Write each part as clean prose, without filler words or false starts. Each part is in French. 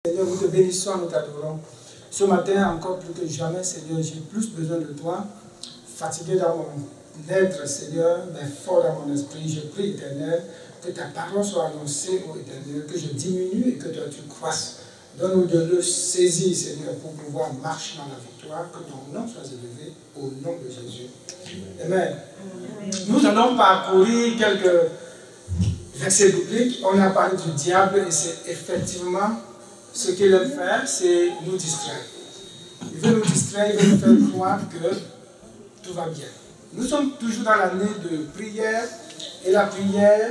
Seigneur, nous te bénissons, nous t'adorons. Ce matin, encore plus que jamais, Seigneur, j'ai plus besoin de toi. Fatigué dans mon être, Seigneur, mais fort dans mon esprit. Je prie, Éternel, que ta parole soit annoncée, ô Éternel, que je diminue et que toi tu croisses. Donne-nous de le saisir, Seigneur, pour pouvoir marcher dans la victoire. Que ton nom soit élevé au nom de Jésus. Amen. Nous allons parcourir quelques versets bibliques. On a parlé du diable et c'est effectivement ce qu'il aime faire, c'est nous distraire. Il veut nous distraire, il veut nous faire croire que tout va bien. Nous sommes toujours dans l'année de prière et la prière,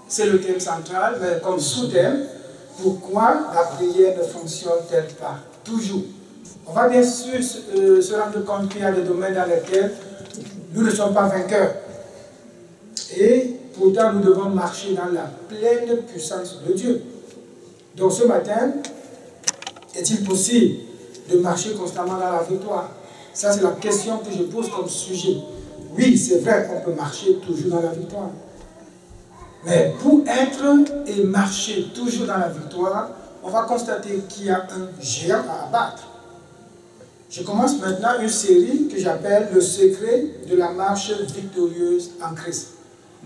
c'est le thème central, mais comme sous-thème, pourquoi la prière ne fonctionne-t-elle pas toujours? On va bien sûr se rendre compte qu'il y a des domaines dans lesquels nous ne sommes pas vainqueurs. Et pourtant, nous devons marcher dans la pleine puissance de Dieu. Donc ce matin, est-il possible de marcher constamment dans la victoire? Ça, c'est la question que je pose comme sujet. Oui, c'est vrai qu'on peut marcher toujours dans la victoire. Mais pour être et marcher toujours dans la victoire, on va constater qu'il y a un géant à abattre. Je commence maintenant une série que j'appelle « Le secret de la marche victorieuse en Christ ».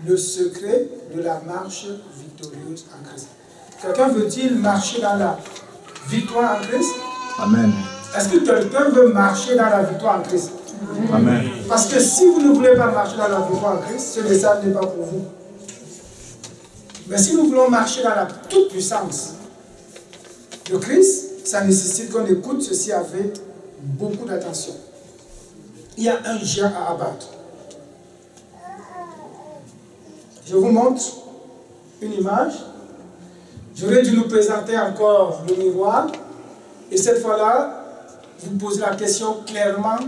Le secret de la marche victorieuse en Christ. Quelqu'un veut-il marcher dans la victoire en Christ? Amen. Est-ce que quelqu'un veut marcher dans la victoire en Christ? Amen. Parce que si vous ne voulez pas marcher dans la victoire en Christ, ce message n'est pas pour vous. Mais si nous voulons marcher dans la toute-puissance de Christ, ça nécessite qu'on écoute ceci avec beaucoup d'attention. Il y a un géant à abattre. Je vous montre une image. J'aurais dû nous présenter encore le miroir. Et cette fois-là, vous posez la question clairement,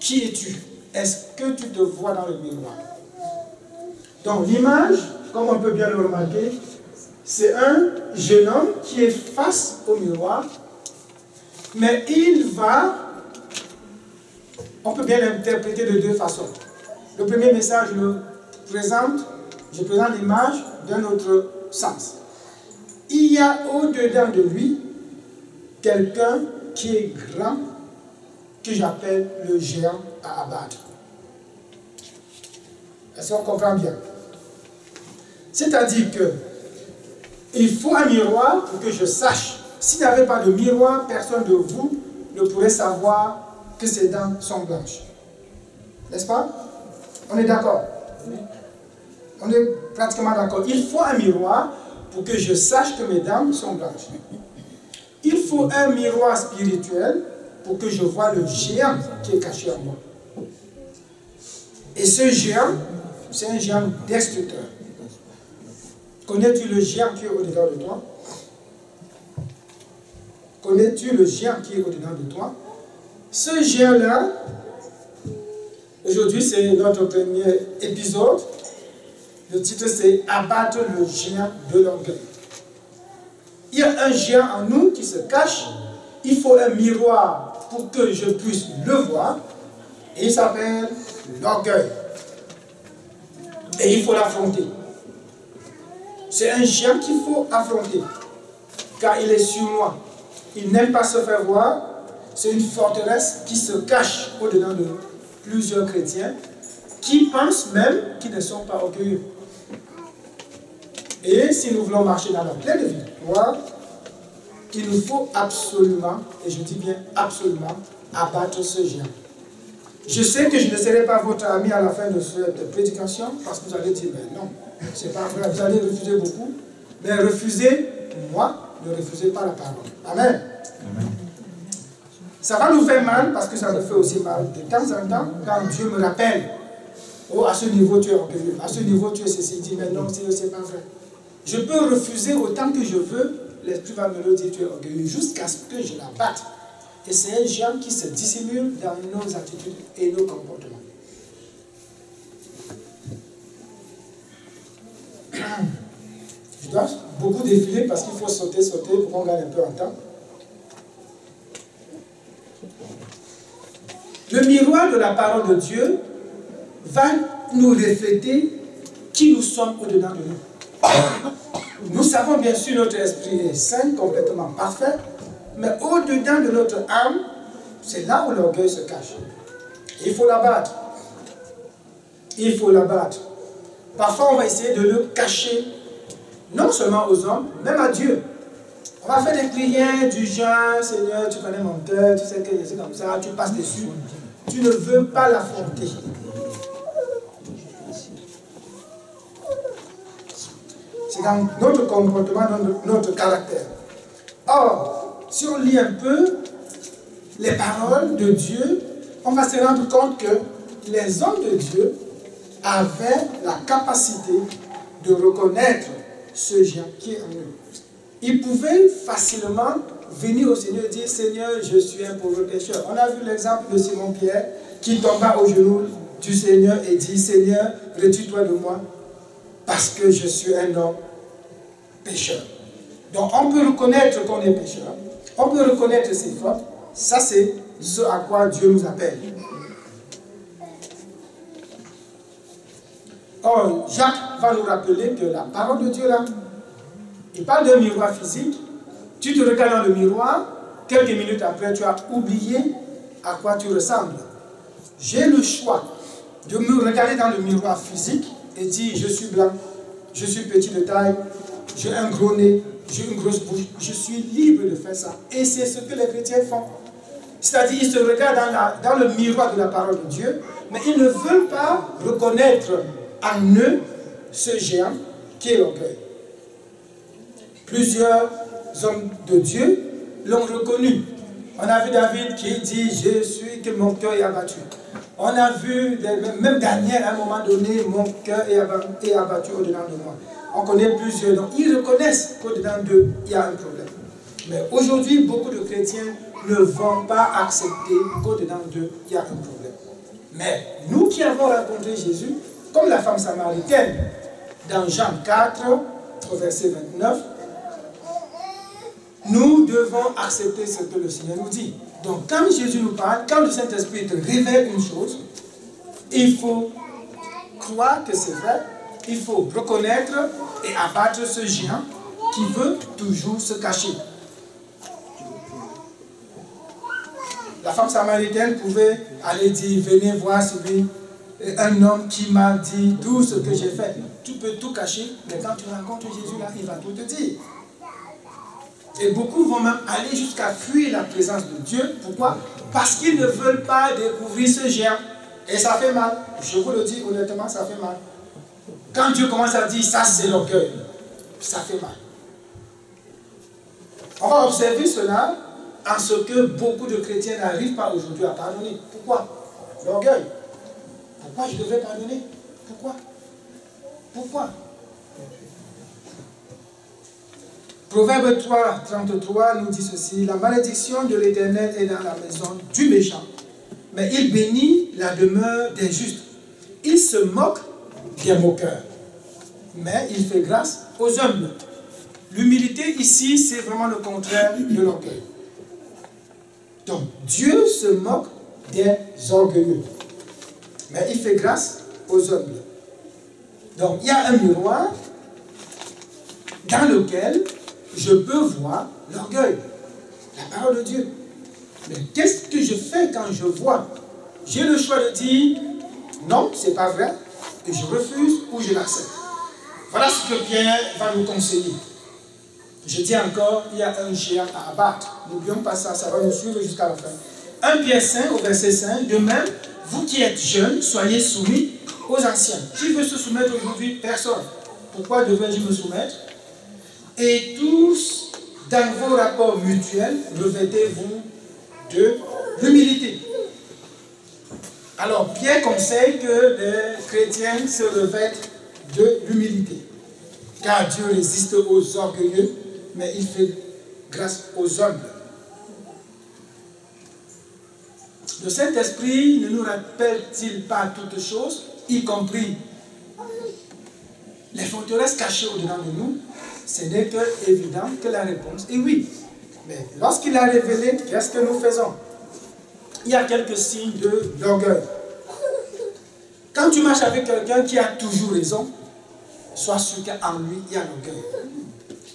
qui es-tu? Est-ce que tu te vois dans le miroir? Donc l'image, comme on peut bien le remarquer, c'est un jeune homme qui est face au miroir, mais il va, on peut bien l'interpréter de deux façons. Le premier message, je présente l'image d'un autre sens. Il y a au-dedans de lui quelqu'un qui est grand, que j'appelle le géant à abattre. Est-ce qu'on comprend bien? C'est-à-dire que il faut un miroir pour que je sache. S'il n'y avait pas de miroir, personne de vous ne pourrait savoir que ses dents sont blanches. N'est-ce pas? On est d'accord? On est pratiquement d'accord. Il faut un miroir pour que je sache que mes dents sont blanches. Il faut un miroir spirituel pour que je vois le géant qui est caché en moi. Et ce géant, c'est un géant destructeur. Connais-tu le géant qui est au-dedans de toi? Connais-tu le géant qui est au-dedans de toi? Ce géant-là, aujourd'hui c'est notre premier épisode. Le titre c'est « Abattre le géant de l'orgueil ». Il y a un géant en nous qui se cache. Il faut un miroir pour que je puisse le voir. Et il s'appelle l'orgueil. Et il faut l'affronter. C'est un géant qu'il faut affronter. Car il est sur moi. Il n'aime pas se faire voir. C'est une forteresse qui se cache au-dedans de plusieurs chrétiens qui pensent même qu'ils ne sont pas orgueilleux. Et si nous voulons marcher dans la pleine victoire, il nous faut absolument, et je dis bien absolument, abattre ce géant. Je sais que je ne serai pas votre ami à la fin de cette prédication, parce que vous allez dire, mais non, c'est pas vrai, vous allez refuser beaucoup, mais refusez-moi, ne refusez pas la parole. Amen. Amen. Ça va nous faire mal, parce que ça nous fait aussi mal de temps en temps, quand Dieu me rappelle, oh, à ce niveau tu es orgueilleux, à ce niveau tu es ceci, dit, mais non, c'est pas vrai. Je peux refuser autant que je veux, l'esprit va me le dire, tu es orgueilleux, jusqu'à ce que je la batte. Et c'est un géant qui se dissimule dans nos attitudes et nos comportements. Je dois beaucoup défiler parce qu'il faut sauter pour qu'on gagne un peu en temps. Le miroir de la parole de Dieu va nous refléter qui nous sommes au-dedans de nous. Nous savons bien sûr notre esprit est sain, complètement parfait, mais au-dedans de notre âme, c'est là où l'orgueil se cache. Il faut l'abattre. Il faut l'abattre. Parfois, on va essayer de le cacher, non seulement aux hommes, même à Dieu. On va faire des prières du genre, Seigneur, tu connais mon cœur, tu sais que je suis comme ça, tu passes dessus. Tu ne veux pas l'affronter. C'est dans notre comportement, dans notre caractère. Or, si on lit un peu les paroles de Dieu, on va se rendre compte que les hommes de Dieu avaient la capacité de reconnaître ce géant qui est en eux. Ils pouvaient facilement venir au Seigneur et dire, Seigneur, je suis un pauvre pécheur. On a vu l'exemple de Simon-Pierre qui tomba aux genoux du Seigneur et dit, Seigneur, retire-toi de moi parce que je suis un homme pécheur. Donc on peut reconnaître qu'on est pécheur, on peut reconnaître ses fautes, ça c'est ce à quoi Dieu nous appelle. Or, Jacques va nous rappeler que la parole de Dieu là, il parle d'un miroir physique, tu te regardes dans le miroir, quelques minutes après tu as oublié à quoi tu ressembles. J'ai le choix de me regarder dans le miroir physique et dire je suis blanc, je suis petit de taille, j'ai un gros nez, j'ai une grosse bouche, je suis libre de faire ça. Et c'est ce que les chrétiens font. C'est-à-dire ils se regardent dans le miroir de la parole de Dieu, mais ils ne veulent pas reconnaître en eux ce géant qui est l'orgueil. Plusieurs hommes de Dieu l'ont reconnu. On a vu David qui dit, je suis que mon cœur est abattu. On a vu, même Daniel à un moment donné, mon cœur est abattu au-dedans de moi. On connaît plusieurs, donc ils reconnaissent qu'au-dedans d'eux, il y a un problème. Mais aujourd'hui, beaucoup de chrétiens ne vont pas accepter qu'au-dedans d'eux, il y a un problème. Mais nous qui avons rencontré Jésus, comme la femme samaritaine, dans Jean 4, au verset 29, nous devons accepter ce que le Seigneur nous dit. Donc quand Jésus nous parle, quand le Saint-Esprit te révèle une chose, il faut croire que c'est vrai, il faut reconnaître et abattre ce géant qui veut toujours se cacher. La femme samaritaine pouvait aller dire, venez voir celui, un homme qui m'a dit tout ce que j'ai fait. Tu peux tout cacher, mais quand tu rencontres Jésus là, il va tout te dire. Et beaucoup vont même aller jusqu'à fuir la présence de Dieu. Pourquoi? Parce qu'ils ne veulent pas découvrir ce géant. Et ça fait mal. Je vous le dis honnêtement, ça fait mal. Quand Dieu commence à dire ça c'est l'orgueil, ça fait mal. On va observer cela en ce que beaucoup de chrétiens n'arrivent pas aujourd'hui à pardonner. Pourquoi? L'orgueil. Pourquoi je devrais pardonner? Pourquoi? Pourquoi? Proverbe 3, 33 nous dit ceci, la malédiction de l'Éternel est dans la maison du méchant, mais il bénit la demeure des justes. Il se moque des moqueurs, mais il fait grâce aux humbles. L'humilité ici, c'est vraiment le contraire de l'orgueil. Donc, Dieu se moque des orgueilleux, mais il fait grâce aux humbles. Donc, il y a un miroir dans lequel je peux voir l'orgueil, la parole de Dieu. Mais qu'est-ce que je fais quand je vois? J'ai le choix de dire non, c'est pas vrai, et je refuse ou je l'accepte. Voilà ce que Pierre va nous conseiller. Je dis encore, il y a un géant à abattre. N'oublions pas ça, ça va nous suivre jusqu'à la fin. 1 Pierre 5 au verset 5, de même, vous qui êtes jeunes, soyez soumis aux anciens. Qui veut se soumettre aujourd'hui? Personne. Pourquoi devrais-je me soumettre? Et tous, dans vos rapports mutuels, revêtez-vous de l'humilité. Alors, Pierre conseille que les chrétiens se revêtent de l'humilité. Car Dieu résiste aux orgueilleux, mais il fait grâce aux humbles. Le Saint-Esprit ne nous rappelle-t-il pas toutes choses, y compris les forteresses cachées au-dedans de nous? Ce n'est que évident que la réponse est oui. Mais lorsqu'il a révélé, qu'est-ce que nous faisons? Il y a quelques signes de l'orgueil. Quand tu marches avec quelqu'un qui a toujours raison, sois sûr qu'en lui, il y a l'orgueil.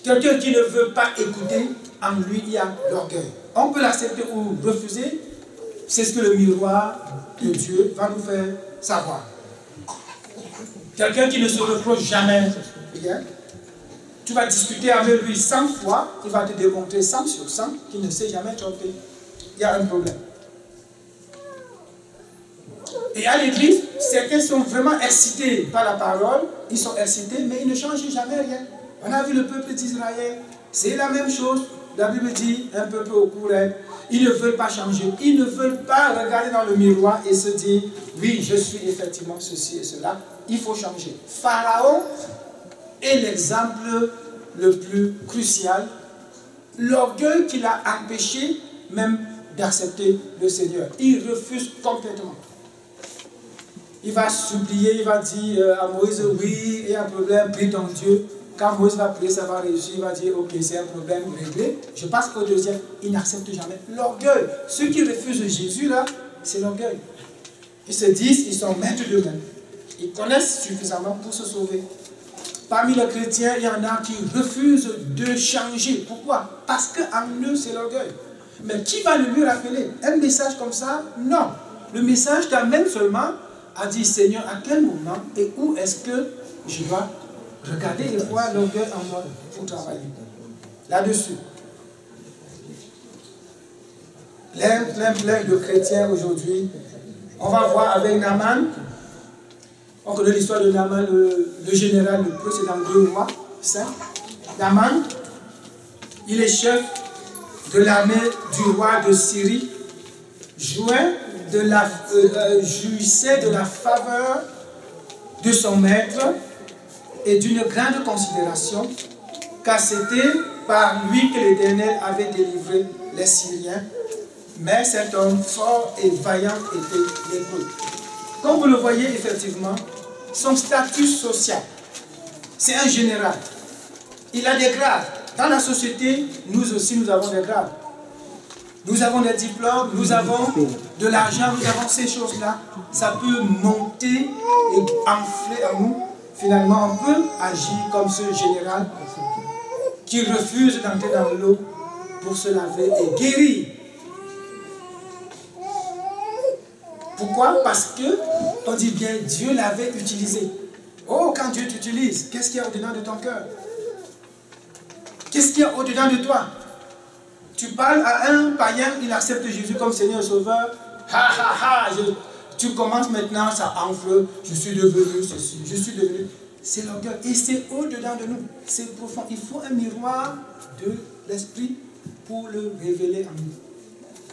Quelqu'un qui ne veut pas écouter, en lui, il y a l'orgueil. On peut l'accepter ou refuser. C'est ce que le miroir de Dieu va nous faire savoir. Quelqu'un qui ne se reproche jamais rien. Tu vas discuter avec lui 100 fois, il va te démontrer 100 sur 100 qu'il ne s'est jamais trompé. Il y a un problème. Et à l'église, certains sont vraiment excités par la parole, ils sont excités, mais ils ne changent jamais rien. On a vu le peuple d'Israël, c'est la même chose. La Bible dit, un peuple au courant, ils ne veulent pas changer, ils ne veulent pas regarder dans le miroir et se dire, oui, je suis effectivement ceci et cela, il faut changer. Pharaon est l'exemple le plus crucial, l'orgueil qui l'a empêché même d'accepter le Seigneur. Il refuse complètement. Il va supplier, il va dire à Moïse, oui, il y a un problème, prie ton Dieu. Quand Moïse va prier, ça va réussir, il va dire, ok, c'est un problème réglé. Je passe au deuxième, il n'accepte jamais l'orgueil. Ceux qui refusent Jésus, là, c'est l'orgueil. Ils se disent, ils sont maîtres d'eux-mêmes. Ils connaissent suffisamment pour se sauver. Parmi les chrétiens, il y en a qui refusent de changer. Pourquoi? Parce qu'en eux, c'est l'orgueil. Mais qui va le lui rappeler? Un message comme ça? Non. Le message t'amène seulement à dire, Seigneur, à quel moment et où est-ce que je dois regarder et voir l'orgueil en moi pour travailler là-dessus. Plein de chrétiens aujourd'hui. On va voir avec Naaman. On connaît l'histoire de Naaman, le général, le peu, c'est dans 2 mois. Naaman, il est chef de l'armée du roi de Syrie, jouissait de la faveur de son maître et d'une grande considération, car c'était par lui que l'Éternel avait délivré les Syriens. Mais cet homme fort et vaillant était lépreux. Comme vous le voyez, effectivement, son statut social, c'est un général. Il a des grades. Dans la société, nous aussi, nous avons des grades. Nous avons des diplômes, nous avons de l'argent, nous avons ces choses-là. Ça peut monter et enfler en nous. Finalement, on peut agir comme ce général qui refuse d'entrer dans l'eau pour se laver et guérir. Pourquoi? Parce que, on dit bien, Dieu l'avait utilisé. Oh, quand Dieu t'utilise, qu'est-ce qu'il y a au-dedans de ton cœur? Qu'est-ce qu'il y a au-dedans de toi? Tu parles à un païen, il accepte Jésus comme Seigneur et Sauveur. Ha ha ha, tu commences maintenant, ça enfle, je suis devenu ceci, je suis devenu... C'est l'orgueil. Et c'est au-dedans de nous. C'est profond. Il faut un miroir de l'esprit pour le révéler en nous.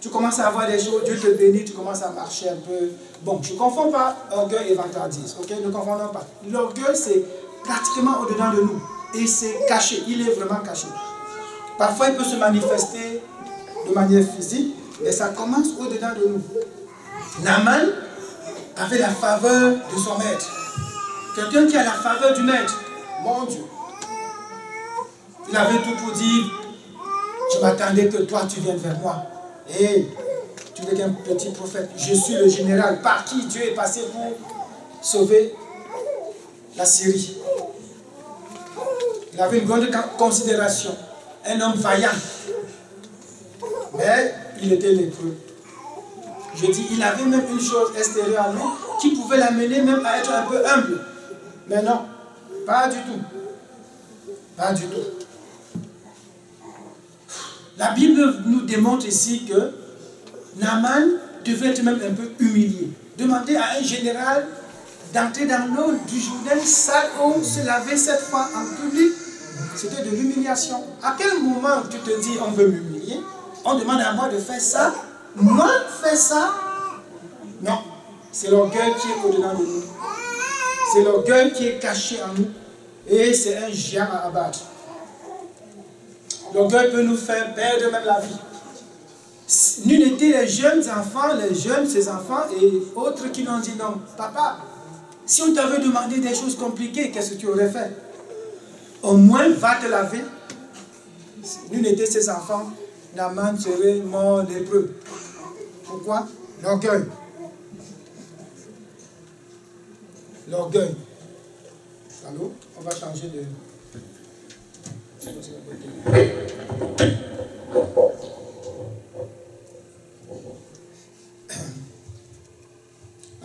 Tu commences à avoir des choses, Dieu te bénit, tu commences à marcher un peu. Bon, je ne confonds pas orgueil et vantardise. Ok, ne confondons pas. L'orgueil, c'est pratiquement au-dedans de nous. Et c'est caché. Il est vraiment caché. Parfois, il peut se manifester de manière physique, mais ça commence au-dedans de nous. Naaman avait la faveur de son maître. Quelqu'un qui a la faveur du maître, mon Dieu. Il avait tout pour dire, je m'attendais que toi tu viennes vers moi. Et tu n'es qu'un petit prophète. Je suis le général par qui Dieu est passé pour sauver la Syrie. Il avait une grande considération. Un homme vaillant. Mais il était lépreux. Je dis, il avait même une chose extérieure à lui qui pouvait l'amener même à être un peu humble. Mais non, pas du tout. Pas du tout. La Bible nous démontre ici que Naaman devait être même un peu humilié. Demander à un général d'entrer dans l'eau du Jourdain, sale eau, se laver 7 fois en public, c'était de l'humiliation. À quel moment tu te dis on veut m'humilier? On demande à moi de faire ça? Moi, faire ça? Non, c'est l'orgueil qui est au-dedans de nous. C'est l'orgueil qui est caché en nous. Et c'est un géant à abattre. L'orgueil peut nous faire perdre même la vie. Nul n'était les jeunes enfants, ces enfants et autres qui l'ont dit non. Papa, si on t'avait demandé des choses compliquées, qu'est-ce que tu aurais fait? Au moins, va te laver. Nul n'était ces enfants, Naaman serait mort lépreux. Pourquoi? L'orgueil. L'orgueil. Allô? On va changer de...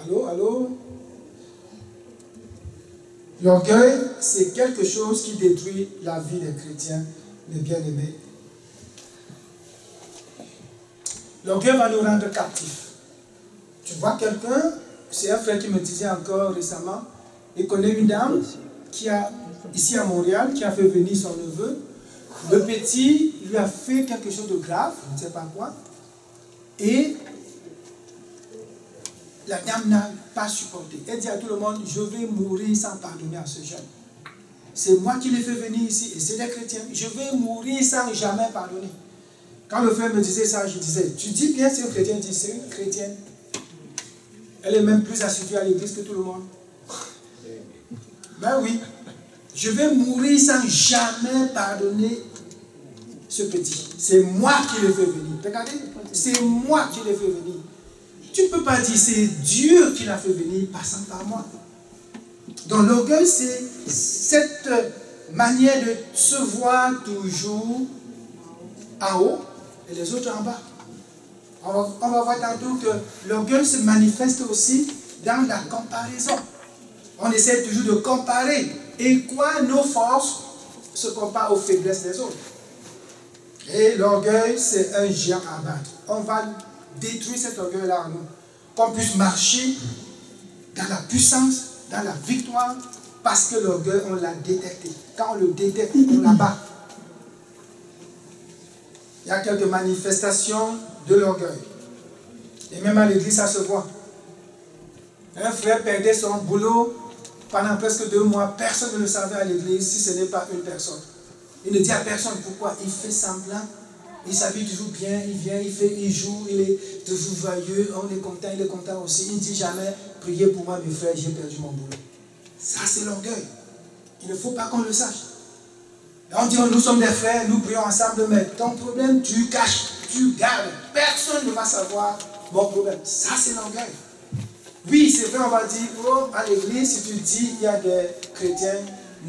Allô, allô? L'orgueil, c'est quelque chose qui détruit la vie des chrétiens, mes bien-aimés. L'orgueil va nous rendre captifs. Tu vois quelqu'un, c'est un frère qui me disait encore récemment, il connaît une dame qui a, ici à Montréal, qui a fait venir son neveu. Le petit lui a fait quelque chose de grave, je ne sais pas quoi, et la dame n'a pas supporté. Elle dit à tout le monde, je vais mourir sans pardonner à ce jeune. C'est moi qui l'ai fait venir ici, et c'est des chrétiens. Je vais mourir sans jamais pardonner. Quand le frère me disait ça, je disais, tu dis bien c'est un chrétien? Il dit, c'est une chrétienne. Elle est même plus assidue à l'église que tout le monde. Ben oui, je vais mourir sans jamais pardonner ce petit. C'est moi qui l'ai fait venir. Regardez, c'est moi qui l'ai fait venir. Tu ne peux pas dire c'est Dieu qui l'a fait venir passant par moi. Donc l'orgueil, c'est cette manière de se voir toujours en haut et les autres en bas. On va voir tantôt que l'orgueil se manifeste aussi dans la comparaison. On essaie toujours de comparer. Et quoi, nos forces se comparent aux faiblesses des autres. Et l'orgueil, c'est un géant à battre. On va détruire cet orgueil-là en nous. Qu'on puisse marcher dans la puissance, dans la victoire, parce que l'orgueil, on l'a détecté. Quand on le détecte, on l'abat. Il y a quelques manifestations de l'orgueil. Et même à l'église, ça se voit. Un frère perdait son boulot pendant presque 2 mois. Personne ne le savait à l'église si ce n'est pas une personne. Il ne dit à personne pourquoi. Il fait semblant. Il s'habille toujours bien. Il vient, il joue. Il est toujours joyeux. On est content, il est content aussi. Il ne dit jamais, priez pour moi mes frères, j'ai perdu mon boulot. Ça c'est l'orgueil. Il ne faut pas qu'on le sache. On dit, nous sommes des frères, nous prions ensemble, mais ton problème, tu caches, tu gardes. Personne ne va savoir mon problème. Ça, c'est l'orgueil. Oui, c'est vrai, on va dire, oh, à l'église, si tu dis, il y a des chrétiens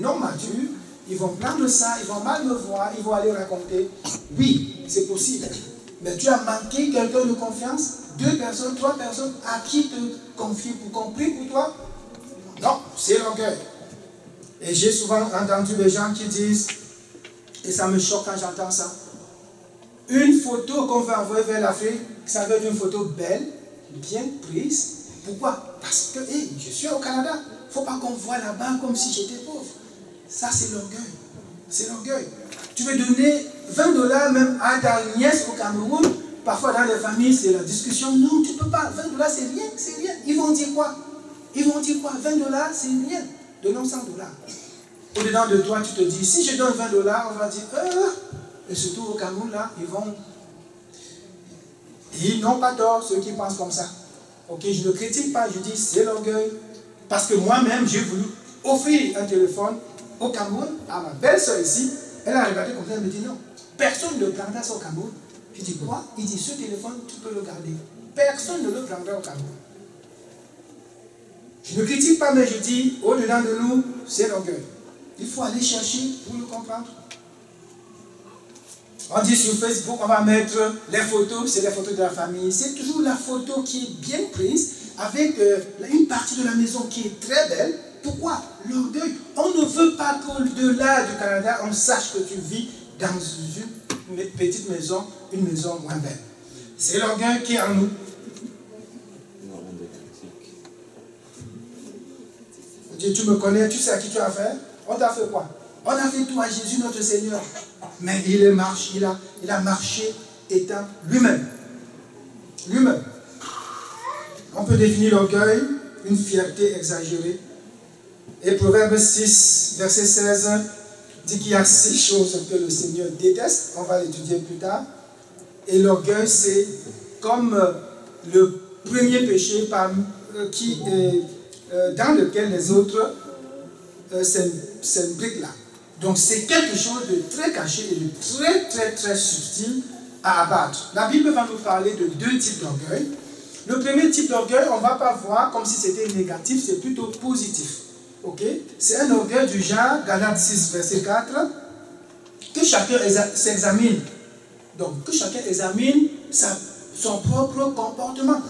non matures, ils vont prendre ça, ils vont mal me voir, ils vont aller raconter. Oui, c'est possible. Mais tu as manqué quelqu'un de confiance, 2 personnes, 3 personnes, à qui te confier pour qu'on prie pour toi? Non, c'est l'orgueil. Et j'ai souvent entendu des gens qui disent, et ça me choque quand j'entends ça, une photo qu'on veut envoyer vers l'Afrique, ça veut être une photo belle, bien prise. Pourquoi? Parce que hey, je suis au Canada, il ne faut pas qu'on voit là-bas comme si j'étais pauvre. Ça c'est l'orgueil. C'est l'orgueil. Tu veux donner 20 $ même à ta nièce au Cameroun, parfois dans les familles c'est la discussion, non tu ne peux pas, 20 $ c'est rien, c'est rien. Ils vont dire quoi? Ils vont dire quoi? 20 $ c'est rien, donnons 100 $. Au-dedans de toi, tu te dis, si je donne 20 $, on va dire, et surtout au Cameroun, là, ils n'ont pas tort, ceux qui pensent comme ça. Ok, je ne critique pas, je dis, c'est l'orgueil. Parce que moi-même, j'ai voulu offrir un téléphone au Cameroun à ma belle-sœur ici. Elle a regardé comme ça, elle me dit, non, personne ne le prendra ça au Cameroun. Je dis, quoi? Il dit, ce téléphone, tu peux le garder. Personne ne le prendra au Cameroun. Je ne critique pas, mais je dis, au-dedans de nous, c'est l'orgueil. Il faut aller chercher pour le comprendre. On dit sur Facebook, on va mettre les photos, c'est les photos de la famille. C'est toujours la photo qui est bien prise, avec une partie de la maison qui est très belle. Pourquoi? L'orgueil. On ne veut pas qu'au-delà du Canada, on sache que tu vis dans une petite maison, une maison moins belle. C'est l'orgueil qui est en nous. Tu me connais, tu sais à qui tu as affaire? On t'a fait quoi? On a fait tout à Jésus notre Seigneur. Mais il a marché étant lui-même. Lui-même. On peut définir l'orgueil, une fierté exagérée. Et Proverbe 6, verset 16, dit qu'il y a 6 choses que le Seigneur déteste. On va l'étudier plus tard. Et l'orgueil, c'est comme le premier péché dans lequel les autres s'imbriquent là. Donc c'est quelque chose de très caché et de très très très subtil à abattre. La Bible va nous parler de 2 types d'orgueil. Le premier type d'orgueil, on ne va pas voir comme si c'était négatif, c'est plutôt positif. Okay? C'est un orgueil du genre, Galates 6, verset 4. que chacun s'examine. Donc, que chacun examine son propre comportement.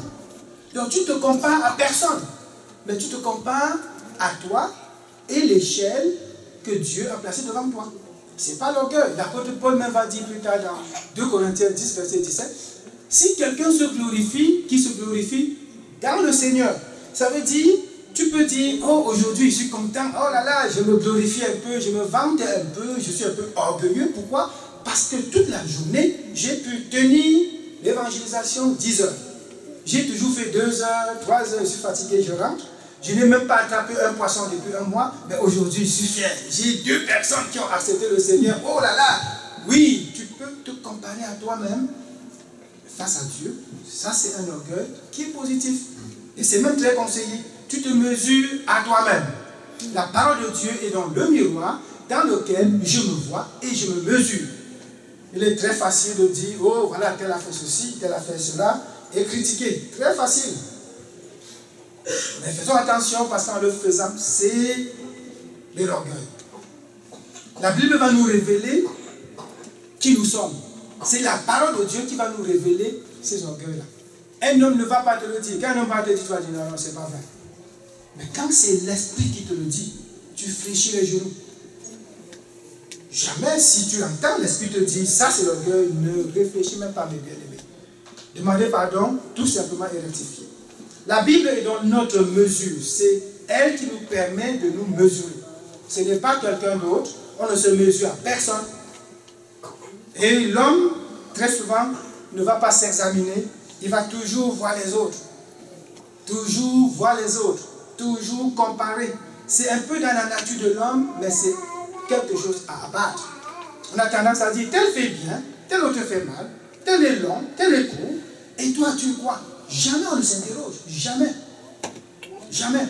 Donc, tu ne te compares à personne, mais tu te compares à toi et l'échelle que Dieu a placée devant toi. Ce n'est pas l'orgueil. L'apôtre Paul même va dire plus tard dans 2 Corinthiens 10, verset 17, si quelqu'un se glorifie, qui se glorifie dans le Seigneur, ça veut dire, tu peux dire, oh aujourd'hui je suis content, oh là là, je me glorifie un peu, je me vante un peu, je suis un peu orgueilleux. Pourquoi? Parce que toute la journée, j'ai pu tenir l'évangélisation 10 heures. J'ai toujours fait 2 heures, 3 heures, je suis fatigué, je rentre. Je n'ai même pas attrapé un poisson depuis un mois, mais aujourd'hui je suis fier. J'ai 2 personnes qui ont accepté le Seigneur. Oh là là! Oui, tu peux te comparer à toi-même face à Dieu. Ça, c'est un orgueil qui est positif. Et c'est même très conseillé. Tu te mesures à toi-même. La parole de Dieu est dans le miroir dans lequel je me vois et je me mesure. Il est très facile de dire, oh voilà, tel a fait ceci, tel a fait cela, et critiquer. Très facile. Mais faisons attention parce qu'en le faisant, c'est de l'orgueil. La Bible va nous révéler qui nous sommes. C'est la parole de Dieu qui va nous révéler ces orgueils-là. Un homme ne va pas te le dire. Quand un homme va te dire, tu vas dire non, non, c'est pas vrai. Mais quand c'est l'esprit qui te le dit, tu fléchis les genoux. Jamais si tu entends l'esprit te dire, ça c'est l'orgueil, ne réfléchis même pas, mes bien-aimés. Demandez pardon, tout simplement et rectifier. La Bible est dans notre mesure. C'est elle qui nous permet de nous mesurer. Ce n'est pas quelqu'un d'autre. On ne se mesure à personne. Et l'homme, très souvent, ne va pas s'examiner. Il va toujours voir les autres. Toujours voir les autres. Toujours comparer. C'est un peu dans la nature de l'homme, mais c'est quelque chose à abattre. On a tendance à dire, tel fait bien, tel autre fait mal, tel est long, tel est court. Et toi, tu crois? Jamais on ne s'interroge. Jamais. Jamais.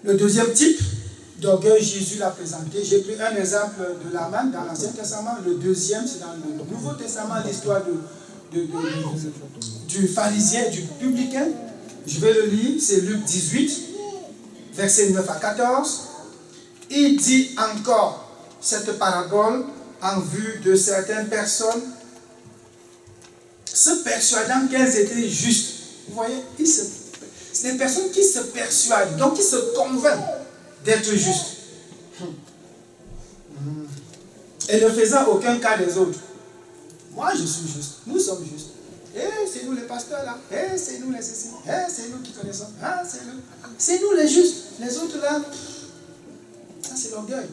Le deuxième type d'orgueil, Jésus l'a présenté. J'ai pris un exemple de Laman dans l'Ancien Testament. Le deuxième, c'est dans le Nouveau Testament, l'histoire du pharisien, du publicain. Je vais le lire, c'est Luc 18, versets 9 à 14. Il dit encore cette parabole en vue de certaines personnes se persuadant qu'elles étaient justes. Vous voyez, c'est des personnes qui se persuadent, donc qui se convainquent d'être justes. Et ne faisant aucun cas des autres. Moi, je suis juste. Nous sommes justes. C'est nous les pasteurs là. C'est nous les ceci. C'est nous qui connaissons. C'est nous. C'est nous les justes. Les autres là, ça c'est l'orgueil.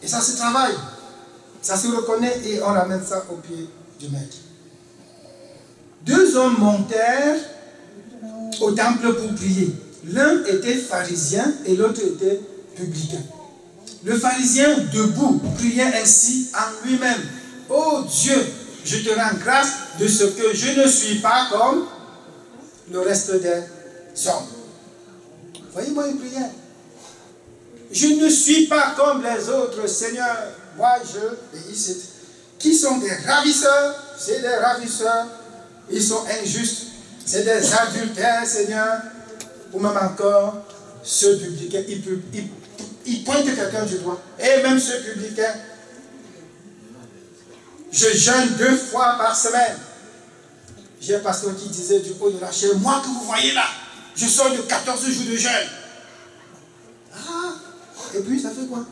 Et ça se travaille. Ça se reconnaît et on ramène ça au pied du maître. 2 hommes montèrent au temple pour prier. L'un était pharisien et l'autre était publicain. Le pharisien, debout, priait ainsi en lui-même. Oh Dieu, je te rends grâce de ce que je ne suis pas comme le reste des hommes. Voyez-moi une prière. Je ne suis pas comme les autres, Seigneur. Moi, et ici, qui sont des ravisseurs, c'est des ravisseurs. Ils sont injustes. C'est des adultères, Seigneur. Ou même encore, ce publicain, il pointe quelqu'un du doigt. Et même ce publicain, je jeûne 2 fois par semaine. J'ai un pasteur qui disait du haut de la chair, moi que vous voyez là, je sors de 14 jours de jeûne. Et puis ça fait quoi?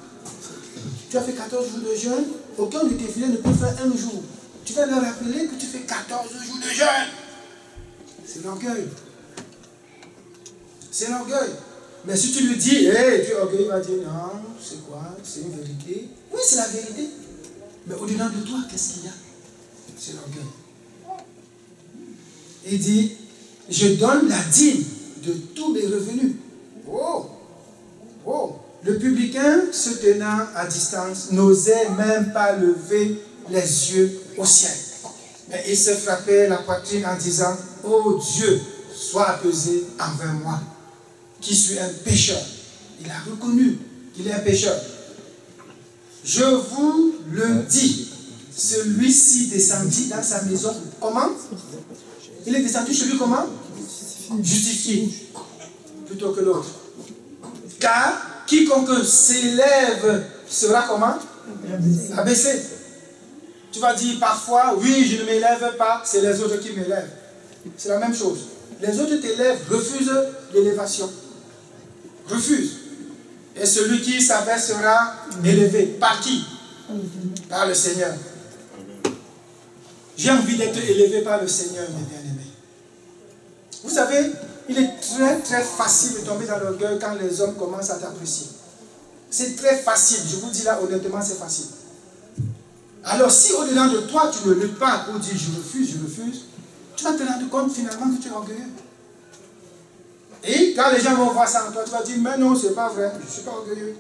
Tu as fait 14 jours de jeûne, aucun de tes filets ne peut faire un jour. Tu vas leur rappeler que tu fais 14 jours de jeûne. C'est l'orgueil. C'est l'orgueil. Mais si tu lui dis, hey, tu es orgueilleux, il va dire, non, c'est quoi? C'est une vérité. Oui, c'est la vérité. Mais au-dedans de toi, qu'est-ce qu'il y a? C'est l'orgueil. Il dit, je donne la dîme de tous mes revenus. Oh! Oh! Le publicain, se tenant à distance, n'osait même pas lever les yeux au ciel. Mais il se frappait la poitrine en disant, oh Dieu, sois apaisé envers moi, qui suis un pécheur. Il a reconnu qu'il est un pécheur. Je vous le dis, celui-ci descendit dans sa maison. Comment? Il est descendu chez lui comment? Justifié, plutôt que l'autre. Car quiconque s'élève sera comment? Abaissé. Tu vas dire parfois, oui, je ne m'élève pas, c'est les autres qui m'élèvent. C'est la même chose. Les autres t'élèvent, refusent l'élévation. Refusent. Et celui qui s'abaisse sera élevé. Par qui? Par le Seigneur. J'ai envie d'être élevé par le Seigneur, mes bien-aimés. Vous savez, il est très facile de tomber dans l'orgueil quand les hommes commencent à t'apprécier. C'est très facile, je vous dis là honnêtement, c'est facile. Alors si au-dedans de toi, tu ne luttes pas pour dire je refuse, tu vas te rendre compte finalement que tu es orgueilleux. Et quand les gens vont voir ça en toi, tu vas dire mais non, c'est pas vrai, je ne suis pas orgueilleux.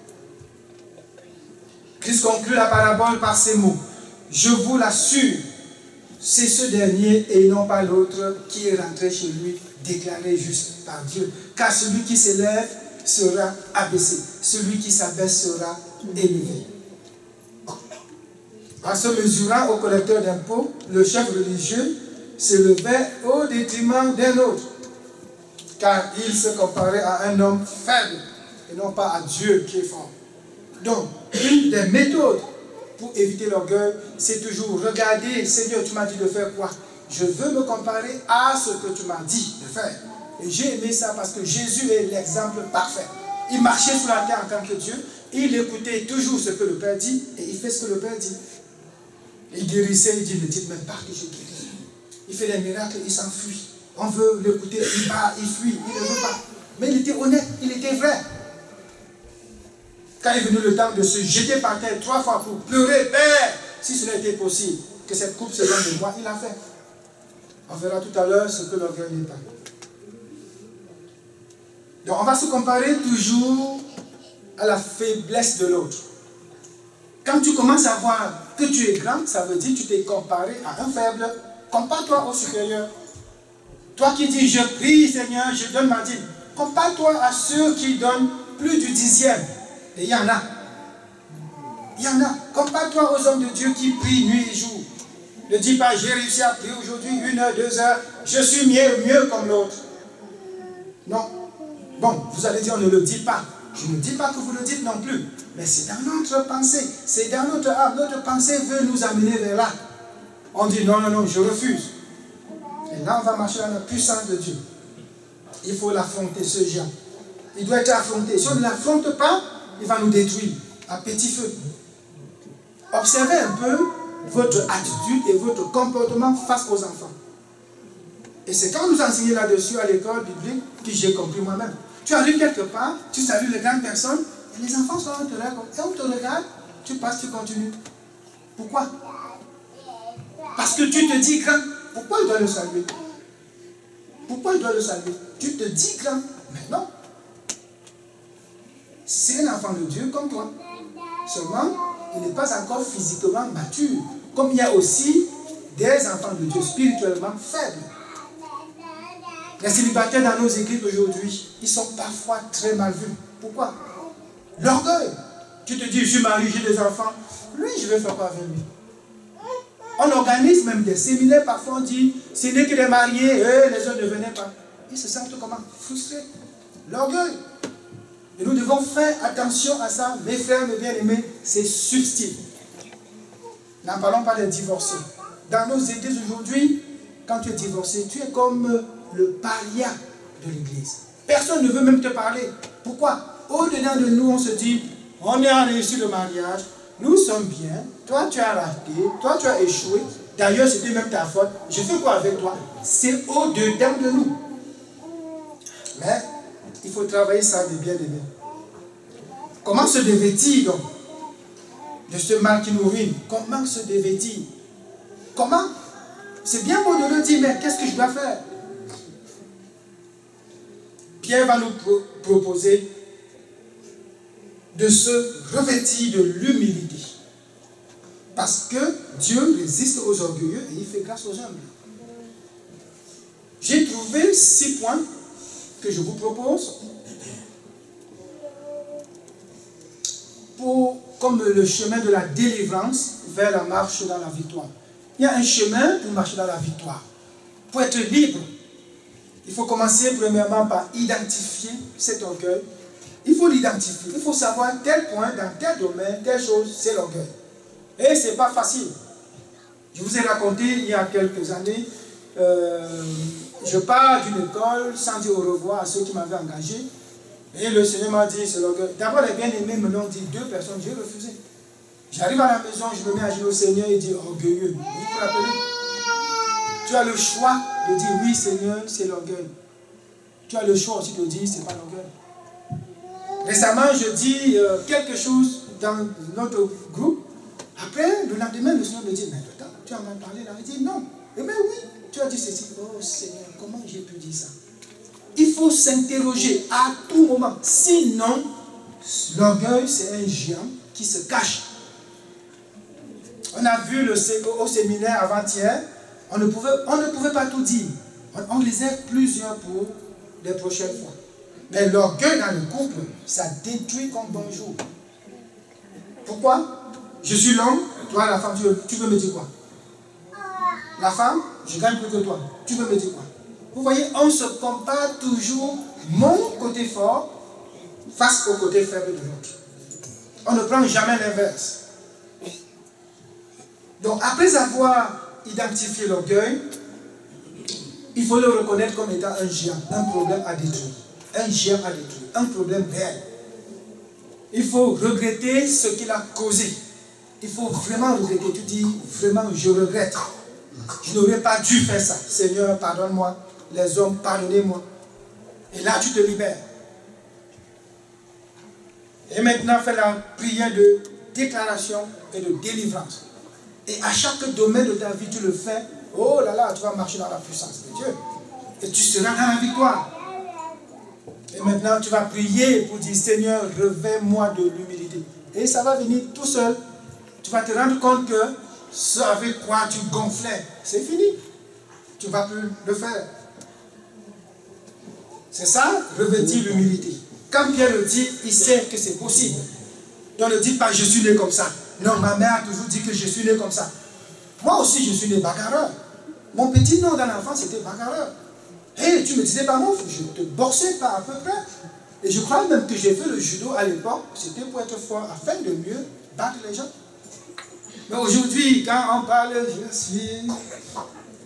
Christ conclut la parabole par ces mots. Je vous l'assure, c'est ce dernier et non pas l'autre qui est rentré chez lui, déclaré juste par Dieu. Car celui qui s'élève sera abaissé, celui qui s'abaisse sera élevé. En se mesurant au collecteur d'impôts, le chef religieux s'élevait au détriment d'un autre, car il se comparait à un homme faible et non pas à Dieu qui est fort. Donc, une des méthodes pour éviter l'orgueil, c'est toujours regarder, Seigneur, tu m'as dit de faire quoi? Je veux me comparer à ce que tu m'as dit de faire. Et j'ai aimé ça parce que Jésus est l'exemple parfait. Il marchait sur la terre en tant que Dieu, il écoutait toujours ce que le Père dit et il fait ce que le Père dit. Il guérissait, il dit, ne dites même pas que je guéris. Il fait des miracles, il s'enfuit. On veut l'écouter, il bat, il fuit, il ne veut pas. Mais il était honnête, il était vrai. Quand est venu le temps de se jeter par terre 3 fois pour pleurer, Père, si cela était possible, que cette coupe se donne de moi, il l'a fait. On verra tout à l'heure ce que l'orgueil n'est pas. Donc on va se comparer toujours à la faiblesse de l'autre. Quand tu commences à voir que tu es grand, ça veut dire que tu t'es comparé à un faible. Compare-toi au supérieur. Toi qui dis, je prie Seigneur, je donne ma dîme. Compare-toi à ceux qui donnent plus du 10e. Et il y en a. Il y en a. Compare-toi aux hommes de Dieu qui prient nuit et jour. Ne dis pas, j'ai réussi à prier aujourd'hui 1 heure, 2 heures, je suis mieux comme l'autre. Non. Bon, vous allez dire, on ne le dit pas. Je ne dis pas que vous le dites non plus. Mais c'est dans notre pensée, c'est dans notre âme. Notre pensée veut nous amener vers là. On dit non, je refuse. Et là, on va marcher dans la puissance de Dieu. Il faut l'affronter, ce géant. Il doit être affronté. Si on ne l'affronte pas, il va nous détruire à petit feu. Observez un peu votre attitude et votre comportement face aux enfants. Et c'est quand nous enseignons là-dessus à l'école biblique que j'ai compris moi-même. Tu arrives quelque part, tu salues les grandes personnes, et les enfants sont là, et on te regarde, tu passes, tu continues. Pourquoi? Parce que tu te dis grand. Pourquoi il doit le saluer? Pourquoi il doit le saluer? Tu te dis grand. Mais non. C'est un enfant de Dieu comme toi. Seulement, il n'est pas encore physiquement mature. Comme il y a aussi des enfants de Dieu spirituellement faibles. Les célibataires dans nos églises aujourd'hui, ils sont parfois très mal vus. Pourquoi? L'orgueil. Tu te dis, je suis marié, j'ai des enfants. Lui, je vais faire quoi avec lui? On organise même des séminaires, parfois on dit, ce n'est que des mariés, les autres ne venaient pas. Ils se sentent comment? Frustrés. L'orgueil. Et nous devons faire attention à ça, mes frères, mes bien-aimés, c'est subtil. N'en parlons pas des divorcés. Dans nos églises aujourd'hui, quand tu es divorcé, tu es comme le paria de l'église. Personne ne veut même te parler. Pourquoi? Au-dedans de nous, on se dit, on a réussi le mariage, nous sommes bien, toi tu as raté, toi tu as échoué, d'ailleurs c'était même ta faute, je fais quoi avec toi? C'est au-dedans de nous. Mais il faut travailler ça, mes bien-aimés. Comment se dévêtir donc de ce mal qui nous ruine? Comment se dévêtir? Comment? C'est bien beau de le dire, mais qu'est-ce que je dois faire? Pierre va nous proposer de se revêtir de l'humilité. Parce que Dieu résiste aux orgueilleux et il fait grâce aux humbles. J'ai trouvé 6 points que je vous propose comme le chemin de la délivrance vers la marche dans la victoire. Il y a un chemin pour marcher dans la victoire. Pour être libre, il faut commencer premièrement par identifier cet orgueil Il faut l'identifier. Il faut savoir tel point, dans tel domaine, telle chose, c'est l'orgueil. Et ce n'est pas facile. Je vous ai raconté il y a quelques années, je pars d'une école sans dire au revoir à ceux qui m'avaient engagé. Et le Seigneur m'a dit, c'est l'orgueil. D'abord, les bien-aimés me l'ont dit, 2 personnes, j'ai refusé. J'arrive à la maison, je me mets à genoux au Seigneur et dis, orgueilleux. Vous vous rappelez? Tu as le choix de dire, oui Seigneur, c'est l'orgueil. Tu as le choix aussi de dire, c'est pas l'orgueil. Récemment, je dis quelque chose dans notre groupe. Après, le lendemain, le Seigneur me dit, mais attends, tu as mal parlé là. Il dit, non. Eh bien oui, tu as dit ceci. Oh Seigneur, comment j'ai pu dire ça? Il faut s'interroger à tout moment. Sinon, l'orgueil, c'est un géant qui se cache. On a vu au séminaire avant-hier, on ne pouvait pas tout dire. On réserve plusieurs pour les prochaines fois. Mais l'orgueil dans le couple, ça détruit comme bonjour. Pourquoi? Je suis l'homme, toi la femme, tu veux me dire quoi? La femme, je gagne plus que toi. Tu veux me dire quoi? Vous voyez, on se compare toujours mon côté fort face au côté faible de l'autre. On ne prend jamais l'inverse. Donc après avoir identifié l'orgueil, il faut le reconnaître comme étant un géant, un problème à détruire. Un géant à détruire, un problème réel. Il faut regretter ce qu'il a causé. Il faut vraiment regretter. Tu dis, vraiment, je regrette. Je n'aurais pas dû faire ça. Seigneur, pardonne-moi. Les hommes, pardonnez-moi. Et là, tu te libères. Et maintenant, fais la prière de déclaration et de délivrance. Et à chaque domaine de ta vie, tu le fais. Oh là là, tu vas marcher dans la puissance de Dieu. Et tu seras dans la victoire. Et maintenant, tu vas prier pour dire, Seigneur, revêt-moi de l'humilité. Et ça va venir tout seul. Tu vas te rendre compte que ce avec quoi tu gonflais, c'est fini. Tu ne vas plus le faire. C'est ça, revêtir l'humilité. Quand Pierre le dit, il sait que c'est possible. Donc ne dis pas, je suis né comme ça. Non, ma mère a toujours dit que je suis né comme ça. Moi aussi, je suis né bagarreur. Mon petit nom dans l'enfance, c'était bagarreur. Et tu me disais pas mon je te boxais pas à peu près. Et je crois même que j'ai fait le judo à l'époque, c'était pour être fort, afin de mieux battre les gens. Mais aujourd'hui, quand on parle, je suis...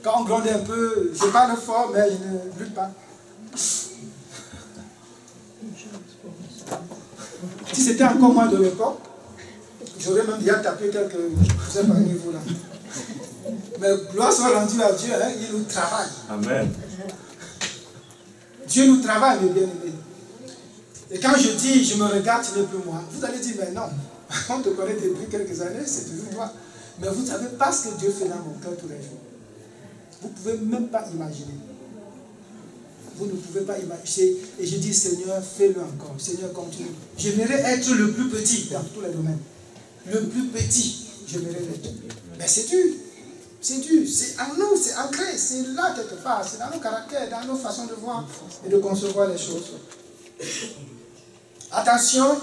Quand on grandit un peu, je parle fort, mais je ne lutte pas. Si c'était encore moi de l'époque, j'aurais même bien tapé quelques... Je sais pas à niveau là. Mais gloire soit rendue à Dieu, hein, il nous travaille. Amen. Dieu nous travaille, mes bien-aimés. Et quand je dis, je me regarde, ce n'est plus moi, vous allez dire, mais non, on te connaît depuis quelques années, c'est toujours toi. Mais vous ne savez pas ce que Dieu fait dans mon cœur tous les jours. Vous ne pouvez même pas imaginer. Vous ne pouvez pas imaginer. Et je dis, Seigneur, fais-le encore. Seigneur, continue. J'aimerais être le plus petit dans tous les domaines. Le plus petit, j'aimerais l'être. Mais c'est dur. C'est dur. C'est en nous, c'est ancré. C'est là quelque part. C'est dans nos caractères, dans nos façons de voir et de concevoir les choses. Attention,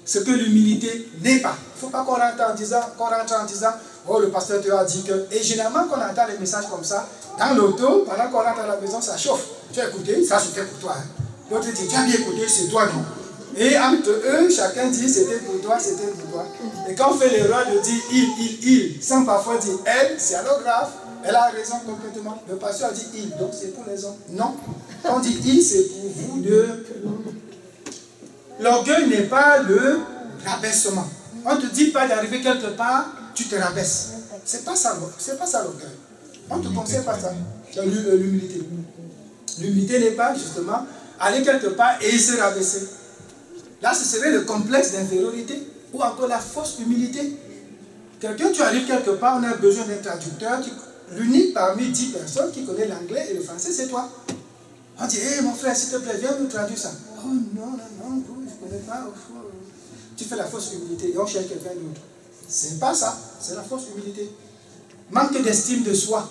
ce que l'humilité n'est pas. Il ne faut pas qu'on rentre en disant, oh, le pasteur te a dit que... Et généralement, quand on entend des messages comme ça, dans l'auto, pendant qu'on rentre à la maison, ça chauffe. Tu as écouté, ça c'était pour toi. Hein. L'autre dit, tu as bien écouté, c'est toi, non. Et entre eux, chacun dit, c'était pour toi, c'était pour toi. Et quand on fait l'erreur de dire il, sans parfois dire elle, c'est alors grave. Elle a raison complètement. Le pasteur a dit il, donc c'est pour les hommes. Non. Quand on dit il, c'est pour vous deux. L'orgueil n'est pas le rabaissement. On ne te dit pas d'arriver quelque part, tu te rabaisses. C'est pas ça l'orgueil. On ne te conseille pas ça. C'est l'humilité. L'humilité n'est pas justement aller quelque part et se rabaisser. Là, ce serait le complexe d'infériorité ou encore la fausse humilité. Quelqu'un, tu arrives quelque part, on a besoin d'un traducteur. L'unique parmi 10 personnes qui connaît l'anglais et le français, c'est toi. On dit, hé mon frère, s'il te plaît, viens nous traduire ça. Oh non, je ne connais pas. Tu fais la fausse humilité et on cherche quelqu'un d'autre. C'est pas ça, c'est la fausse humilité. Manque d'estime de soi.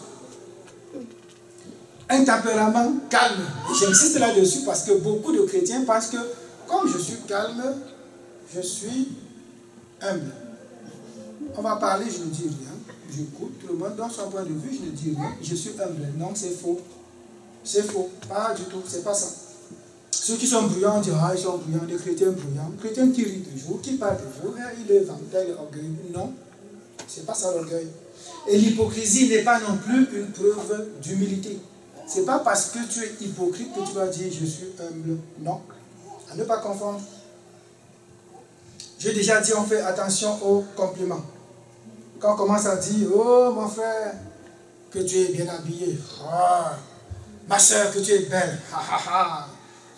Un tempérament calme. J'insiste là-dessus parce que beaucoup de chrétiens pensent que comme je suis calme, je suis humble. On va parler, je ne dis rien. J'écoute, tout le monde donne son point de vue, je ne dis rien. Je suis humble. Non, c'est faux. C'est faux. Pas du tout, c'est pas ça. Ceux qui sont bruyants disent, ah, ils sont bruyants, des chrétiens bruyants. Les chrétiens qui rient toujours, qui parlent toujours, il est vanteur, il est orgueilleux. Non, ce n'est pas ça l'orgueil. Et l'hypocrisie n'est pas non plus une preuve d'humilité. Ce n'est pas parce que tu es hypocrite que tu dois dire, je suis humble. Non, à ne pas confondre. J'ai déjà dit, on fait attention aux compliments. Quand on commence à dire, oh mon frère, que tu es bien habillé. Oh, ma soeur, que tu es belle. Ha, ha, ha.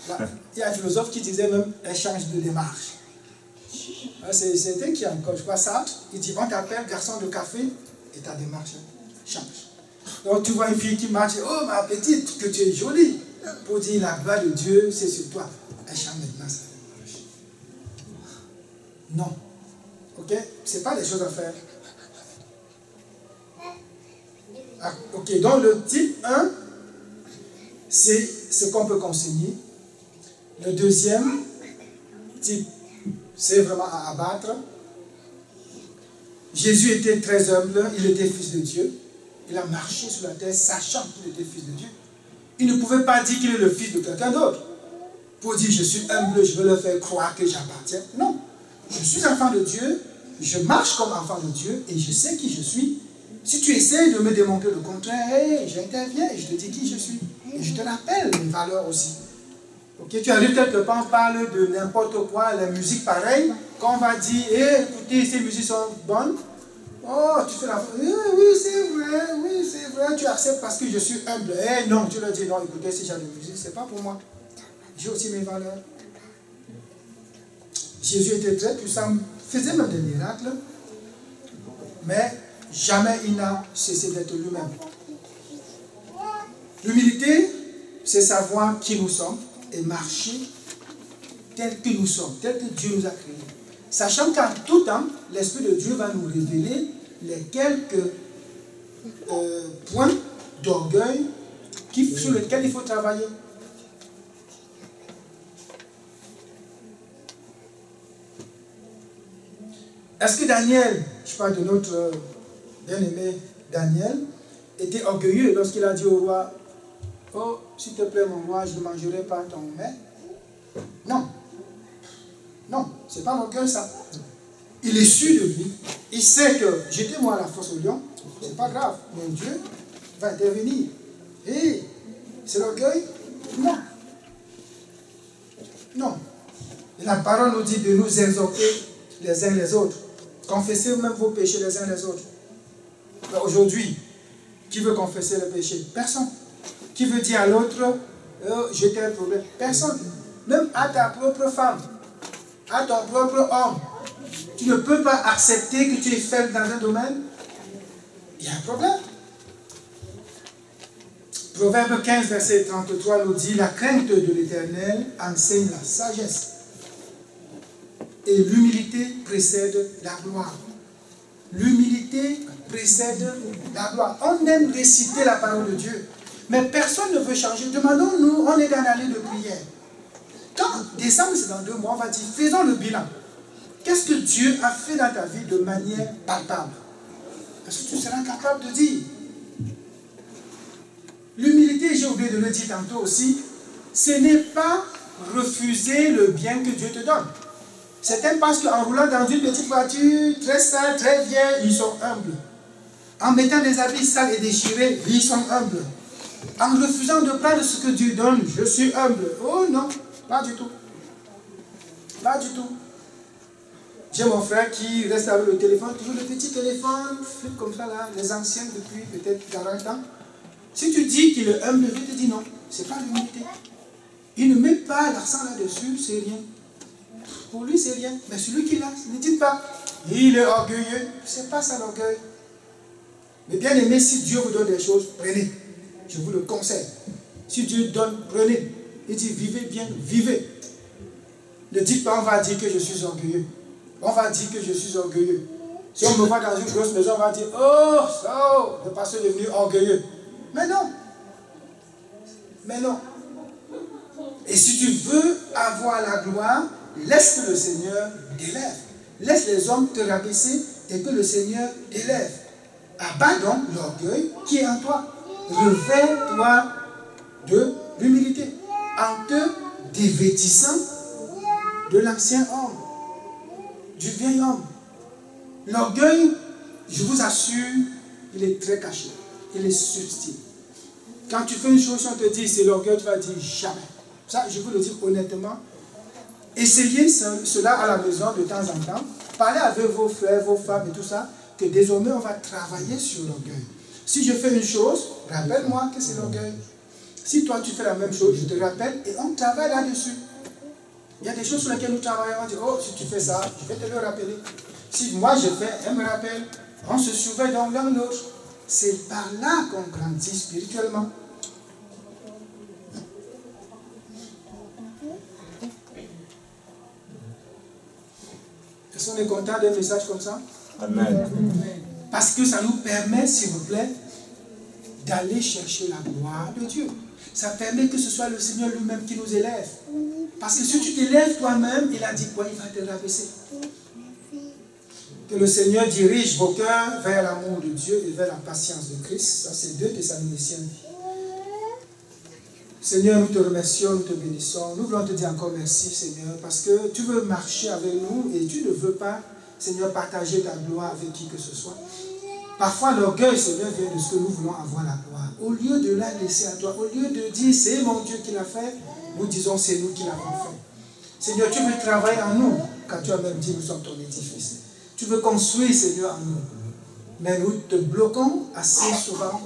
Là, il y a un philosophe qui disait même, elle change de démarche. C'était qui encore, je crois, Sartre. Il dit, on t'appelle garçon de café et ta démarche change. Donc tu vois une fille qui marche, oh ma petite, que tu es jolie. Pour dire, la gloire de Dieu, c'est sur toi. Elle change maintenant sa démarche. Non. Ok? Ce n'est pas des choses à faire. Ah, ok, donc le type 1, c'est ce qu'on peut conseiller. Le deuxième type, c'est vraiment à abattre. Jésus était très humble, il était fils de Dieu. Il a marché sur la terre sachant qu'il était fils de Dieu. Il ne pouvait pas dire qu'il est le fils de quelqu'un d'autre. Pour dire je suis humble, je veux leur faire croire que j'appartiens. Non, je suis enfant de Dieu, je marche comme enfant de Dieu et je sais qui je suis. Si tu essaies de me démontrer le contraire, hey, j'interviens et je te dis qui je suis. Et je te rappelle mes valeurs aussi. Ok, tu arrives quelque part, on parle de n'importe quoi, la musique pareille. Quand on va dire, hey, écoutez, ces musiques sont bonnes. Oh, tu fais la... oui, c'est vrai, tu acceptes parce que je suis humble. Eh non, tu leur dis, non, écoutez, ce genre de musique, c'est pas pour moi. J'ai aussi mes valeurs. Jésus était très puissant, faisait même des miracles, mais jamais il n'a cessé d'être lui-même. L'humilité, c'est savoir qui nous sommes et marcher tel que nous sommes, tel que Dieu nous a créés. Sachant qu'en tout temps, l'Esprit de Dieu va nous révéler les quelques points d'orgueil sur lesquels il faut travailler. Est-ce que Daniel, je parle de notre bien-aimé Daniel, était orgueilleux lorsqu'il a dit au roi, oh, s'il te plaît mon roi, je ne mangerai pas ton mets? Non. Non, ce n'est pas l'orgueil ça. Il est sûr de lui. Il sait que jetez-moi à la fosse au lion, ce n'est pas grave. Mon Dieu va intervenir. Et c'est l'orgueil? Non. Non. Et la parole nous dit de nous exhorter les uns les autres. Confessez même vos péchés les uns les autres. Aujourd'hui, qui veut confesser le péché? Personne. Qui veut dire à l'autre, j'ai tel problème? Personne. Même à ta propre femme, à ton propre homme, tu ne peux pas accepter que tu es faible dans un domaine. Il y a un problème. Proverbe 15, verset 33 nous dit, la crainte de l'Éternel enseigne la sagesse. Et l'humilité précède la gloire. L'humilité précède la gloire. On aime réciter la parole de Dieu, mais personne ne veut changer. Demandons-nous, on est dans l'année de prière. Quand décembre, c'est dans 2 mois, on va dire, faisons le bilan. Qu'est-ce que Dieu a fait dans ta vie de manière palpable? Est-ce que tu seras capable de dire? L'humilité, j'ai oublié de le dire tantôt aussi, ce n'est pas refuser le bien que Dieu te donne. Certains pensent qu'en roulant dans une petite voiture, très sale, très vieille, ils sont humbles. En mettant des habits sales et déchirés, ils sont humbles. En refusant de prendre ce que Dieu donne, je suis humble. Oh non, pas du tout. Pas du tout. J'ai mon frère qui reste avec le téléphone, toujours le petit téléphone, flip comme ça là, les anciens depuis peut-être 40 ans. Si tu dis qu'il est humble, je te dis non, c'est pas l'humilité. Il ne met pas l'accent là-dessus, c'est rien. Pour lui, c'est rien. Mais celui qui l'a, ne dites pas, il est orgueilleux. C'est pas ça l'orgueil. Mais bien aimé, si Dieu vous donne des choses, prenez. Je vous le conseille. Si Dieu donne, prenez. Il dit, vivez bien, vivez. Ne dites pas, on va dire que je suis orgueilleux. On va dire que je suis orgueilleux. Si on me voit dans une grosse maison, on va dire, oh, le pasteur est devenu orgueilleux. Mais non. Mais non. Et si tu veux avoir la gloire, laisse que le Seigneur t'élève. Laisse les hommes te rabaisser et que le Seigneur t'élève. Abat donc l'orgueil qui est en toi. Revêt-toi de l'humilité en te dévêtissant de l'ancien homme, du vieil homme. L'orgueil, je vous assure, il est très caché, il est subtil. Quand tu fais une chose, on te dit c'est l'orgueil, tu vas dire jamais. Ça, je vous le dis honnêtement. Essayez cela à la maison de temps en temps. Parlez avec vos frères, vos femmes et tout ça, que désormais on va travailler sur l'orgueil. Si je fais une chose, rappelle-moi que c'est l'orgueil. Si toi tu fais la même chose, je te rappelle et on travaille là-dessus. Il y a des choses sur lesquelles nous travaillons, on dit, oh, si tu fais ça, je vais te le rappeler. Si moi je fais, elle me rappelle. On se surveille donc l'un l'autre. C'est par là qu'on grandit spirituellement. Est-ce qu'on est content d'un message comme ça? Amen. Parce que ça nous permet, s'il vous plaît, d'aller chercher la gloire de Dieu. Ça permet que ce soit le Seigneur lui-même qui nous élève. Parce que si tu t'élèves toi-même, il a dit quoi? Il va te rabaisser. Que le Seigneur dirige vos cœurs vers l'amour de Dieu et vers la patience de Christ. Ça, c'est 2 Thessaloniciens. Seigneur, nous te remercions, nous te bénissons. Nous voulons te dire encore merci, Seigneur, parce que tu veux marcher avec nous et tu ne veux pas, Seigneur, partager ta gloire avec qui que ce soit. Parfois, l'orgueil, Seigneur, vient de ce que nous voulons avoir la gloire. Au lieu de la laisser à toi, au lieu de dire c'est mon Dieu qui l'a fait, nous disons c'est nous qui l'avons fait. Seigneur, tu veux travailler en nous, car tu as même dit nous sommes ton édifice. Tu veux construire, Seigneur, en nous. Mais nous te bloquons assez souvent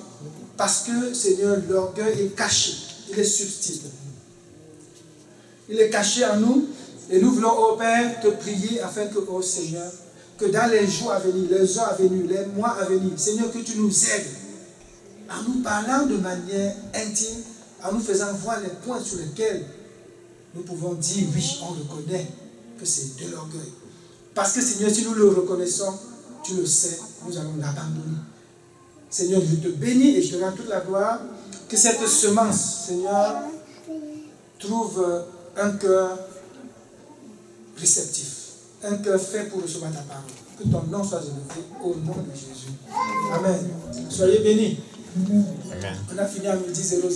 parce que, Seigneur, l'orgueil est caché. Il est subtil. Il est caché en nous et nous voulons, ô Père, te prier afin que, ô Seigneur, que dans les jours à venir, les heures à venir, les mois à venir, Seigneur, que tu nous aides en nous parlant de manière intime, en nous faisant voir les points sur lesquels nous pouvons dire oui, on reconnaît que c'est de l'orgueil. Parce que, Seigneur, si nous le reconnaissons, tu le sais, nous allons l'abandonner. Seigneur, je te bénis et je te rends toute la gloire. Que cette semence, Seigneur, trouve un cœur réceptif, un cœur fait pour recevoir ta parole. Que ton nom soit élevé au nom de Jésus. Amen. Soyez bénis. Amen. On a fini à midi 00.